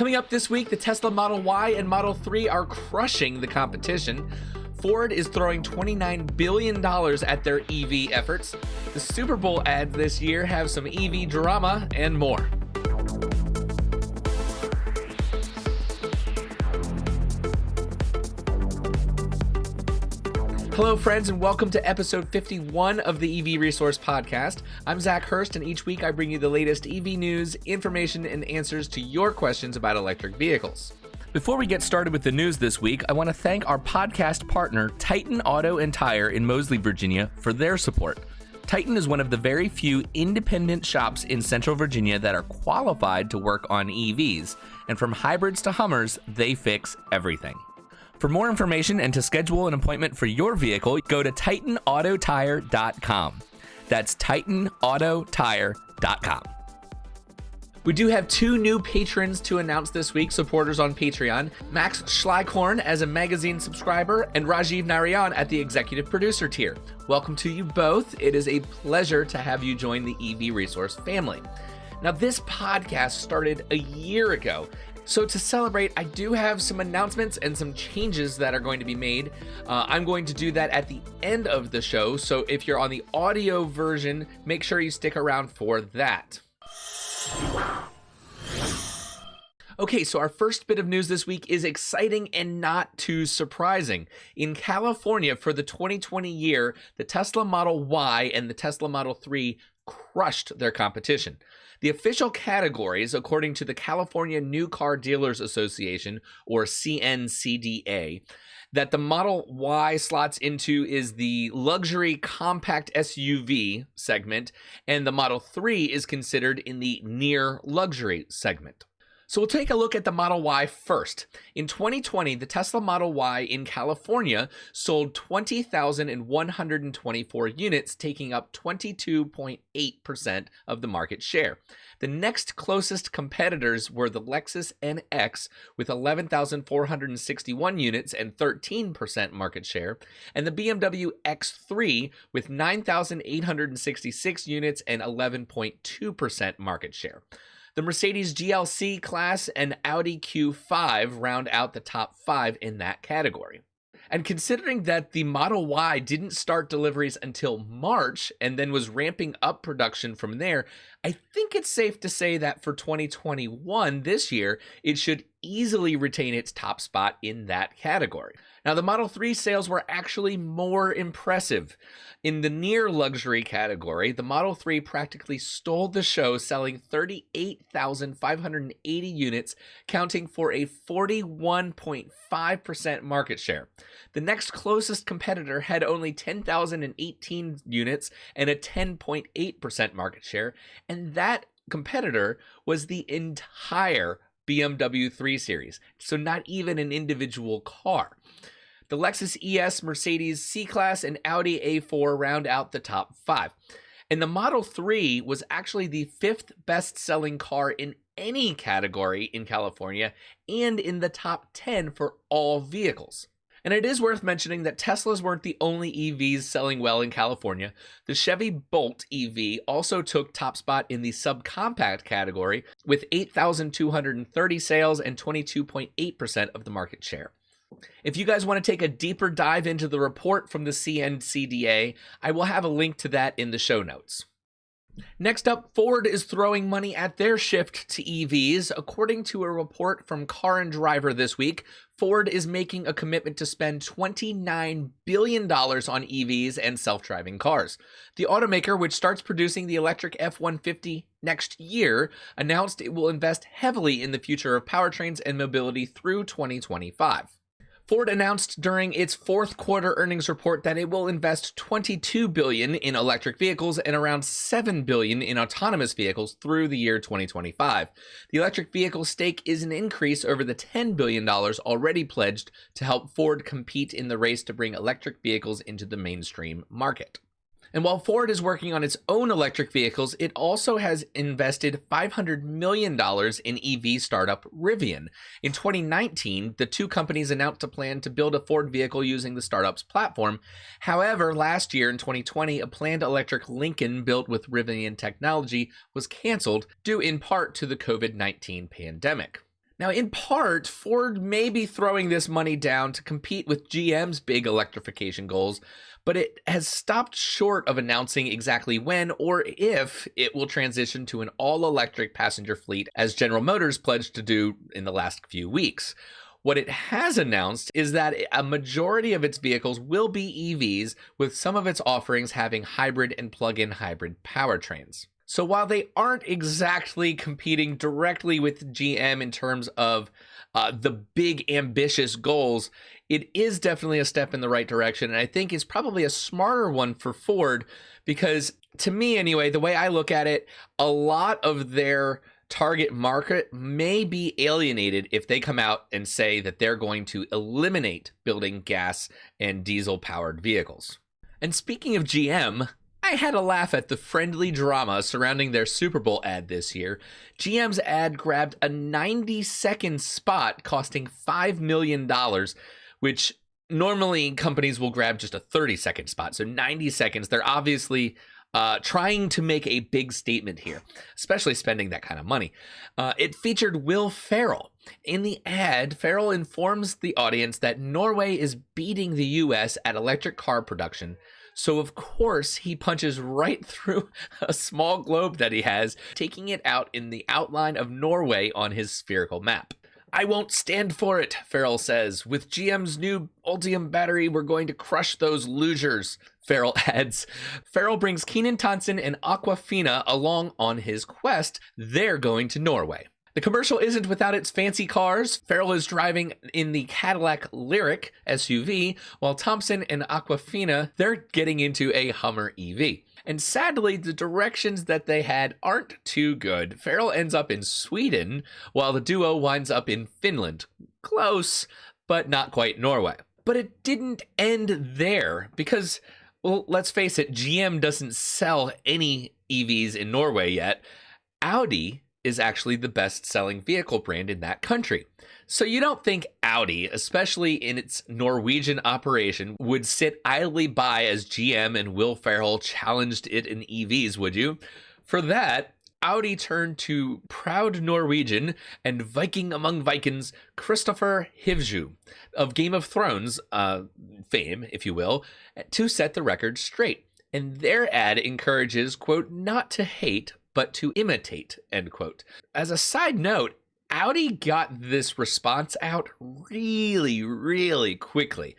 Coming up this week, the Tesla Model Y and Model 3 are crushing the competition. Ford is throwing $29 billion at their EV efforts. The Super Bowl ads this year have some EV drama and more. Hello, friends, and welcome to episode 51 of the EV Resource Podcast. I'm Zach Hurst, and each week I bring you the latest EV news, information, and answers to your questions about electric vehicles. Before we get started with the news this week, I want to thank our podcast partner, Titan Auto and Tire in Moseley, Virginia, for their support. Titan is one of the very few independent shops in Central Virginia that are qualified to work on EVs, and from hybrids to Hummers, they fix everything. For more information and to schedule an appointment for your vehicle, go to TitanAutoTire.com. That's TitanAutoTire.com. We do have two new patrons to announce this week, supporters on Patreon. Max Schleichhorn as a magazine subscriber and Rajiv Narayan at the executive producer tier. Welcome to you both. It is a pleasure to have you join the EV Resource family. Now, this podcast started a year ago. So to celebrate, I do have some announcements and some changes that are going to be made. I'm going to do that at the end of the show. So if you're on the audio version, make sure you stick around for that. Okay, so our first bit of news this week is exciting and not too surprising. In California, for the 2020 year, the Tesla Model Y and the Tesla Model 3 crushed their competition. The official categories, according to the California New Car Dealers Association, or CNCDA, that the Model Y slots into is the luxury compact SUV segment, and the Model 3 is considered in the near luxury segment. So we'll take a look at the Model Y first. In 2020, the Tesla Model Y in California sold 20,124 units, taking up 22.8% of the market share. The next closest competitors were the Lexus NX with 11,461 units and 13% market share, and the BMW X3 with 9,866 units and 11.2% market share. The Mercedes GLC class and Audi Q5 round out the top 5 in that category. And considering that the Model Y didn't start deliveries until March and then was ramping up production from there, I think it's safe to say that for 2021, this year, it should easily retain its top spot in that category. Now, the Model 3 sales were actually more impressive. In the near luxury category, the Model 3 practically stole the show, selling 38,580 units, counting for a 41.5% market share. The next closest competitor had only 10,018 units and a 10.8% market share, and that competitor was the entire BMW 3 Series, so not even an individual car. The Lexus ES, Mercedes C-Class, and Audi A4 round out the top 5. And the Model 3 was actually the 5th best-selling car in any category in California and in the top 10 for all vehicles. And it is worth mentioning that Teslas weren't the only EVs selling well in California. The Chevy Bolt EV also took top spot in the subcompact category with 8,230 sales and 22.8% of the market share. If you guys want to take a deeper dive into the report from the CNCDA, I will have a link to that in the show notes. Next up, Ford is throwing money at their shift to EVs. According to a report from Car and Driver this week, Ford is making a commitment to spend $29 billion on EVs and self-driving cars. The automaker, which starts producing the electric F-150 next year, announced it will invest heavily in the future of powertrains and mobility through 2025. Ford announced during its fourth quarter earnings report that it will invest $22 billion in electric vehicles and around $7 billion in autonomous vehicles through the year 2025. The electric vehicle stake is an increase over the $10 billion already pledged to help Ford compete in the race to bring electric vehicles into the mainstream market. And while Ford is working on its own electric vehicles, it also has invested $500 million in EV startup Rivian. In 2019, the two companies announced a plan to build a Ford vehicle using the startup's platform. However, last year in 2020, a planned electric Lincoln built with Rivian technology was canceled, due in part to the COVID-19 pandemic. Now, in part, Ford may be throwing this money down to compete with GM's big electrification goals, but it has stopped short of announcing exactly when or if it will transition to an all-electric passenger fleet, as General Motors pledged to do in the last few weeks. What it has announced is that a majority of its vehicles will be EVs, with some of its offerings having hybrid and plug-in hybrid powertrains. So while they aren't exactly competing directly with GM in terms of the big ambitious goals, it is definitely a step in the right direction. And I think it's probably a smarter one for Ford because, to me anyway, the way I look at it, a lot of their target market may be alienated if they come out and say that they're going to eliminate building gas and diesel powered vehicles. And speaking of GM, I had a laugh at the friendly drama surrounding their Super Bowl ad this year. GM's ad grabbed a 90-second spot costing $5 million, which normally companies will grab just a 30-second spot. So 90 seconds, they're obviously trying to make a big statement here, especially spending that kind of money. It featured Will Ferrell. In the ad, Ferrell informs the audience that Norway is beating the US at electric car production. So, of course, he punches right through a small globe that he has, taking it out in the outline of Norway on his spherical map. "I won't stand for it," Ferrell says. "With GM's new Ultium battery, we're going to crush those losers," Ferrell adds. Ferrell brings Kenan Thompson and Aquafina along on his quest. They're going to Norway. The commercial isn't without its fancy cars. Ferrell is driving in the Cadillac Lyric SUV, while Thompson and Aquafina, they're getting into a Hummer EV. And sadly, the directions that they had aren't too good. Ferrell ends up in Sweden, while the duo winds up in Finland. Close, but not quite Norway. But it didn't end there, because, well, let's face it, GM doesn't sell any EVs in Norway yet. Audi is actually the best-selling vehicle brand in that country. So you don't think Audi, especially in its Norwegian operation, would sit idly by as GM and Will Ferrell challenged it in EVs, would you? For that, Audi turned to proud Norwegian and Viking among Vikings, Kristoffer Hivju, of Game of Thrones fame, if you will, to set the record straight. And their ad encourages, quote, "not to hate, but to imitate," end quote. As a side note, Audi got this response out really, really quickly.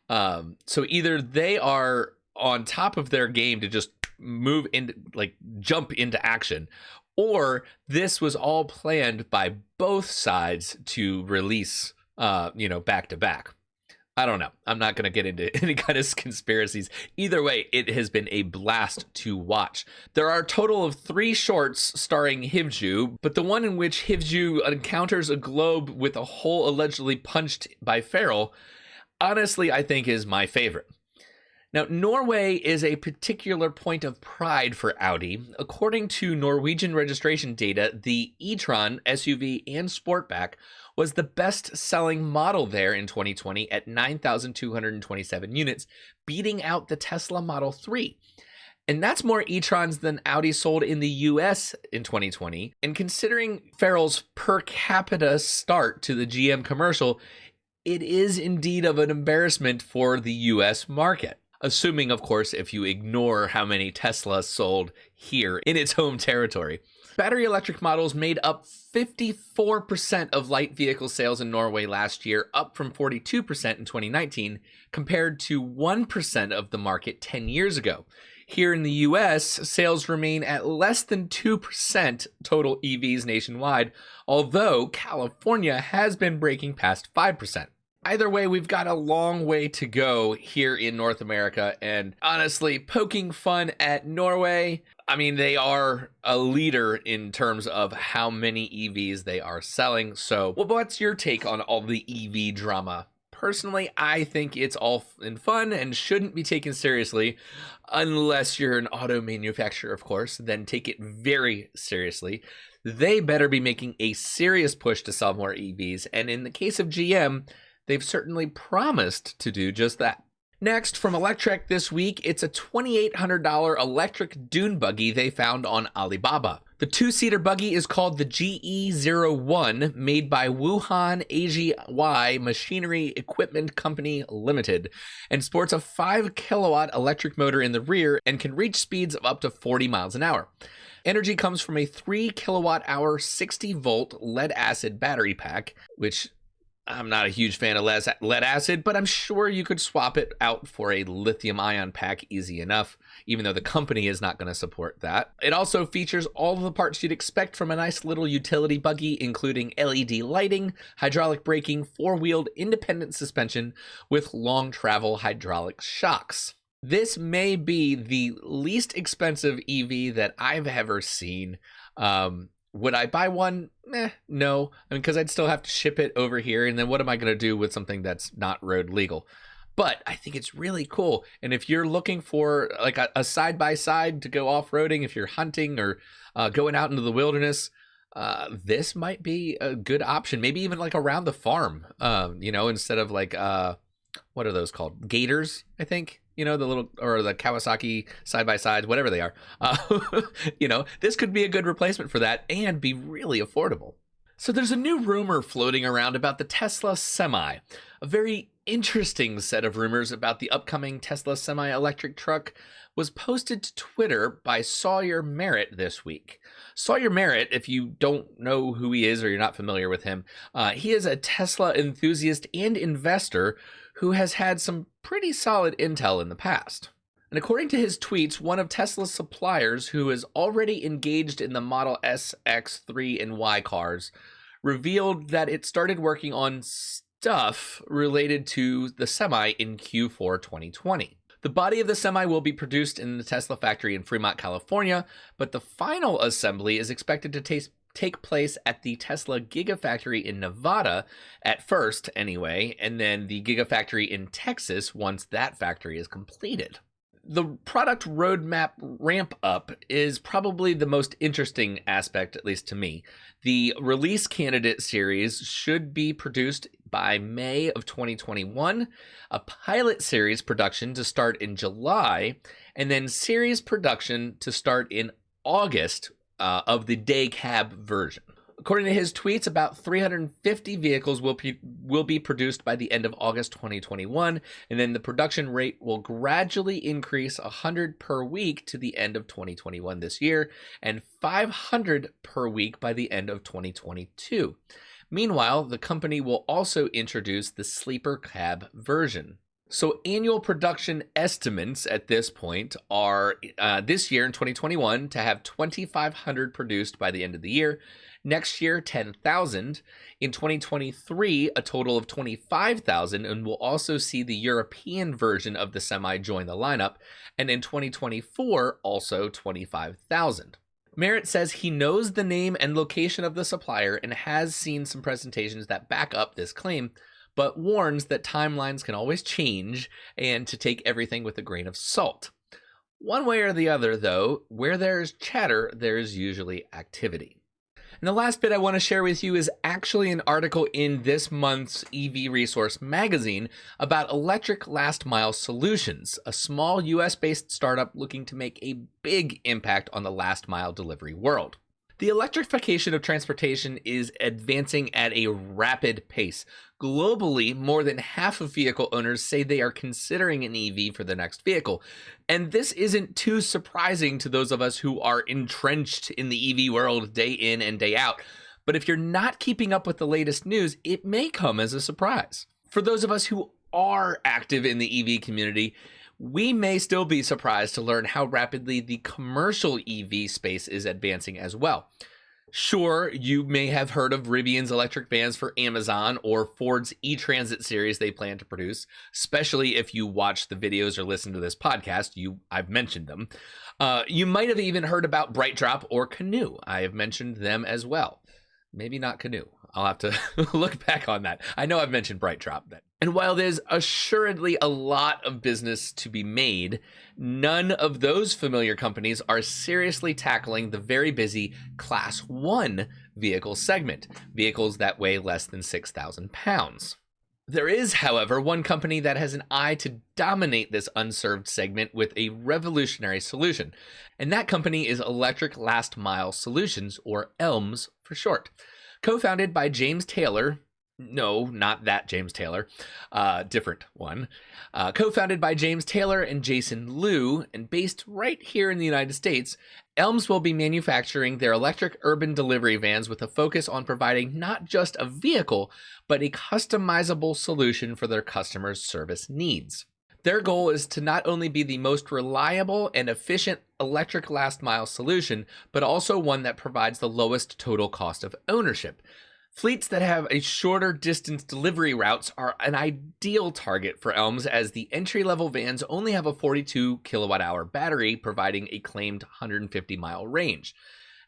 So either they are on top of their game to just move into, like, jump into action, or this was all planned by both sides to release, back to back. I don't know. I'm not going to get into any kind of conspiracies. Either way, it has been a blast to watch. There are a total of 3 shorts starring Hivju, but the one in which Hivju encounters a globe with a hole allegedly punched by Ferrell, honestly, I think is my favorite. Now, Norway is a particular point of pride for Audi. According to Norwegian registration data, the e-tron SUV and Sportback was the best-selling model there in 2020 at 9,227 units, beating out the Tesla Model 3. And that's more e-trons than Audi sold in the US in 2020. And considering Ferrell's per capita start to the GM commercial, it is indeed of an embarrassment for the US market. Assuming, of course, if you ignore how many Teslas sold here in its home territory. Battery electric models made up 54% of light vehicle sales in Norway last year, up from 42% in 2019, compared to 1% of the market 10 years ago. Here in the US, sales remain at less than 2% total EVs nationwide, although California has been breaking past 5%. Either way, we've got a long way to go here in North America, and honestly, poking fun at Norway, I mean, they are a leader in terms of how many EVs they are selling. So, well, what's your take on all the EV drama? Personally, I think it's all in fun and shouldn't be taken seriously, unless you're an auto manufacturer, of course, then take it very seriously. They better be making a serious push to sell more EVs, and in the case of GM, they've certainly promised to do just that. Next, from Electrek this week, it's a $2,800 electric dune buggy they found on Alibaba. The two-seater buggy is called the GE01, made by Wuhan AGY Machinery Equipment Company Limited, and sports a 5-kilowatt electric motor in the rear and can reach speeds of up to 40 miles an hour. Energy comes from a 3-kilowatt-hour, 60-volt lead-acid battery pack, which I'm not a huge fan of lead acid, but I'm sure you could swap it out for a lithium-ion pack easy enough, even though the company is not going to support that. It also features all of the parts you'd expect from a nice little utility buggy, including LED lighting, hydraulic braking, 4-wheeled independent suspension with long travel hydraulic shocks. This may be the least expensive EV that I've ever seen. Would I buy one? No. I mean, because I'd still have to ship it over here, and then what am I going to do with something that's not road legal? But I think it's really cool. And if you're looking for like a side-by-side to go off-roading, if you're hunting or going out into the wilderness, this might be a good option. Maybe even like around the farm, instead of like, what are those called? Gators, I think. The little, or the Kawasaki side-by-sides, whatever they are. This could be a good replacement for that and be really affordable. So there's a new rumor floating around about the Tesla Semi, a very interesting set of rumors about the upcoming Tesla Semi-electric truck was posted to Twitter by Sawyer Merritt this week. Sawyer Merritt, if you don't know who he is or you're not familiar with him, he is a Tesla enthusiast and investor who has had some pretty solid intel in the past. And according to his tweets, one of Tesla's suppliers, who is already engaged in the Model S, X, 3, and Y cars, revealed that it started working on stuff related to the Semi in Q4 2020. The body of the Semi will be produced in the Tesla factory in Fremont, California, but the final assembly is expected to take place at the Tesla Gigafactory in Nevada at first anyway, and then the Gigafactory in Texas once that factory is completed. The product roadmap ramp up is probably the most interesting aspect, at least to me. The release candidate series should be produced by May of 2021, a pilot series production to start in July, and then series production to start in August of the day cab version. According to his tweets, about 350 vehicles will be produced by the end of August 2021, and then the production rate will gradually increase 100 per week to the end of 2021 this year, and 500 per week by the end of 2022. Meanwhile, the company will also introduce the sleeper cab version. So annual production estimates at this point are this year in 2021 to have 2,500 produced by the end of the year. Next year, 10,000. In 2023, a total of 25,000, and we'll also see the European version of the Semi join the lineup. And in 2024, also 25,000. Merritt says he knows the name and location of the supplier and has seen some presentations that back up this claim, but warns that timelines can always change and to take everything with a grain of salt. One way or the other, though, where there's chatter, there's usually activity. And the last bit I want to share with you is actually an article in this month's EV Resource magazine about electric last mile solutions, a small US-based startup looking to make a big impact on the last mile delivery world. The electrification of transportation is advancing at a rapid pace. Globally, more than half of vehicle owners say they are considering an EV for their next vehicle. And this isn't too surprising to those of us who are entrenched in the EV world day in and day out. But if you're not keeping up with the latest news, it may come as a surprise. For those of us who are active in the EV community, we may still be surprised to learn how rapidly the commercial EV space is advancing as well. Sure, you may have heard of Rivian's electric vans for Amazon or Ford's e-Transit series they plan to produce, especially if you watch the videos or listen to this podcast. I've mentioned them. You might have even heard about BrightDrop or Canoo. I have mentioned them as well. Maybe not Canoo. I'll have to look back on that. I know I've mentioned BrightDrop then. And while there's assuredly a lot of business to be made, none of those familiar companies are seriously tackling the very busy Class 1 vehicle segment, vehicles that weigh less than 6,000 pounds. There is, however, one company that has an eye to dominate this unserved segment with a revolutionary solution, and that company is Electric Last Mile Solutions, or ELMS for short. Co-founded by James Taylor, no, not that James Taylor, different one. Co-founded by James Taylor and Jason Liu, and based right here in the United States, ELMS will be manufacturing their electric urban delivery vans with a focus on providing not just a vehicle, but a customizable solution for their customers' service needs. Their goal is to not only be the most reliable and efficient electric last mile solution, but also one that provides the lowest total cost of ownership. Fleets that have a shorter distance delivery routes are an ideal target for ELMS, as the entry-level vans only have a 42 kilowatt-hour battery, providing a claimed 150-mile range.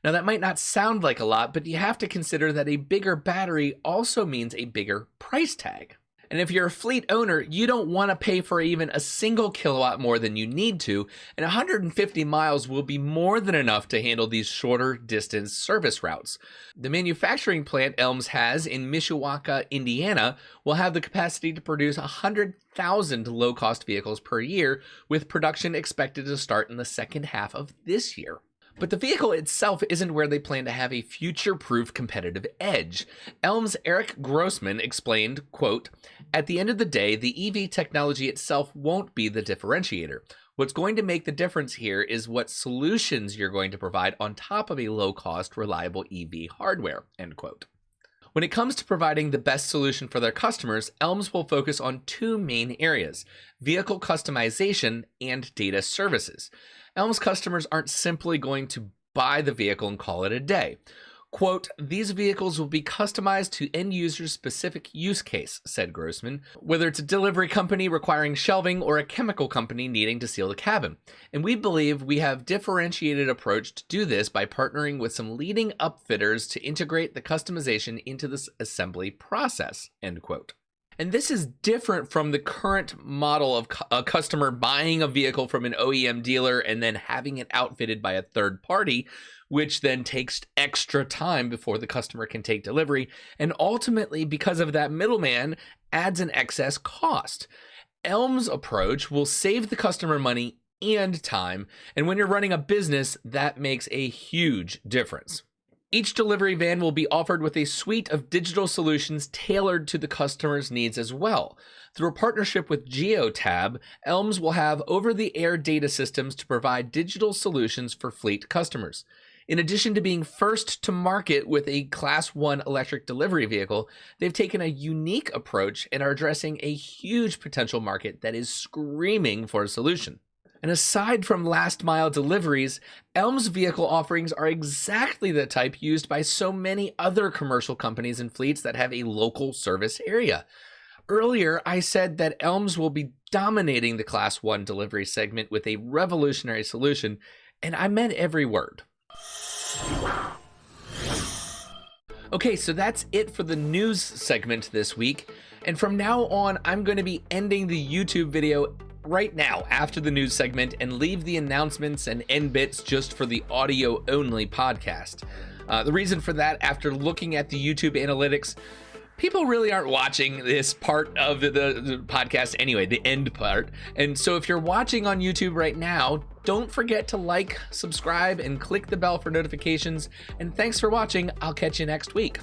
Now, that might not sound like a lot, but you have to consider that a bigger battery also means a bigger price tag. And if you're a fleet owner, you don't want to pay for even a single kilowatt more than you need to, and 150 miles will be more than enough to handle these shorter distance service routes. The manufacturing plant ELMS has in Mishawaka, Indiana, will have the capacity to produce 100,000 low-cost vehicles per year, with production expected to start in the second half of this year. But the vehicle itself isn't where they plan to have a future-proof competitive edge. ELMS' Eric Grossman explained, quote, "At the end of the day, the EV technology itself won't be the differentiator. What's going to make the difference here is what solutions you're going to provide on top of a low-cost, reliable EV hardware," end quote. When it comes to providing the best solution for their customers, ELMS will focus on two main areas: vehicle customization and data services. ELMS customers aren't simply going to buy the vehicle and call it a day. Quote, "These vehicles will be customized to end users' specific use case," said Grossman, "whether it's a delivery company requiring shelving or a chemical company needing to seal the cabin. And we believe we have differentiated approach to do this by partnering with some leading upfitters to integrate the customization into this assembly process," end quote. And this is different from the current model of a customer buying a vehicle from an OEM dealer and then having it outfitted by a third party, which then takes extra time before the customer can take delivery, and ultimately, because of that middleman, adds an excess cost. ELMS' approach will save the customer money and time, and when you're running a business, that makes a huge difference. Each delivery van will be offered with a suite of digital solutions tailored to the customer's needs as well. Through a partnership with GeoTab, ELMS will have over-the-air data systems to provide digital solutions for fleet customers. In addition to being first to market with a Class 1 electric delivery vehicle, they've taken a unique approach and are addressing a huge potential market that is screaming for a solution. And aside from last mile deliveries, ELMS vehicle offerings are exactly the type used by so many other commercial companies and fleets that have a local service area. Earlier, I said that ELMS will be dominating the Class 1 delivery segment with a revolutionary solution, and I meant every word. Okay, so that's it for the news segment this week. And from now on, I'm going to be ending the YouTube video right now after the news segment and leave the announcements and end bits just for the audio only podcast. The reason for that, after looking at the YouTube analytics, people really aren't watching this part of the podcast anyway, the end part. And so if you're watching on YouTube right now, don't forget to like, subscribe, and click the bell for notifications. And thanks for watching. I'll catch you next week.